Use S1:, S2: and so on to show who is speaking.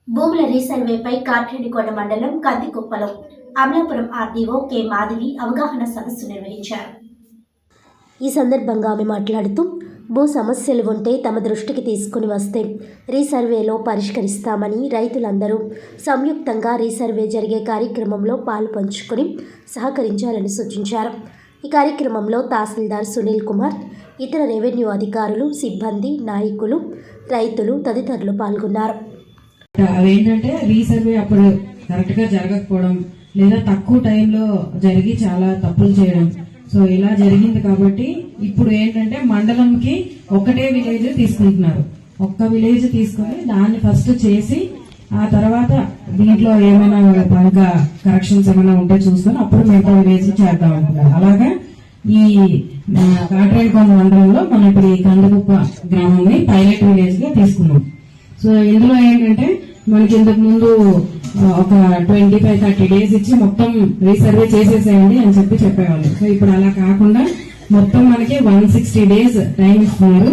S1: భూముల రీసర్వేపై కాట్రేనికొండ మండలం కందికుప్పలో Amalapuram RDO K Madhavi అవగాహన సదస్సు నిర్వహించారు. ఈ సందర్భంగా ఆమె మాట్లాడుతూ భూ సమస్యలు ఉంటే తమ దృష్టికి తీసుకుని వస్తే రీసర్వేలో పరిష్కరిస్తామని, రైతులందరూ సంయుక్తంగా రీసర్వే జరిగే కార్యక్రమంలో పాలు పంచుకొని సహకరించాలని సూచించారు. ఈ కార్యక్రమంలో తహసీల్దార్ సునీల్ కుమార్, ఇతర రెవెన్యూ అధికారులు, సిబ్బంది, నాయకులు, రైతులు తదితరులు పాల్గొన్నారు.
S2: అవేంటంటే రీసర్వే అప్పుడు కరెక్ట్ గా జరగకపోవడం లేదా తక్కువ టైంలో జరిగి చాలా తప్పులు చేయడం. సో ఇలా జరిగింది కాబట్టి ఇప్పుడు ఏంటంటే మండలంకి ఒకటే విలేజ్ తీసుకుంటున్నారు. ఒక్క విలేజ్ తీసుకుని దాన్ని ఫస్ట్ చేసి ఆ తర్వాత దీంట్లో ఏమైనా బాగా కరెక్షన్స్ ఏమైనా ఉంటే చూసుకొని అప్పుడు మిగతా విలేజ్ చేద్దాం అనుకున్నారు. అలాగా ఈ కాట్రేనికొండ మండలంలో మనం ఇప్పుడు ఈ కందికుప్ప గ్రామాన్ని పైలట్ విలేజ్ గా తీసుకున్నాం. సో ఇందులో ఏంటంటే మనకి ఇంతకు ముందు ఒక 25-30 డేస్ ఇచ్చి మొత్తం రీసర్వే చేసేసేయండి అని చెప్పేవాళ్ళు. సో ఇప్పుడు అలా కాకుండా మొత్తం మనకి 160 డేస్ టైం ఇస్తున్నారు.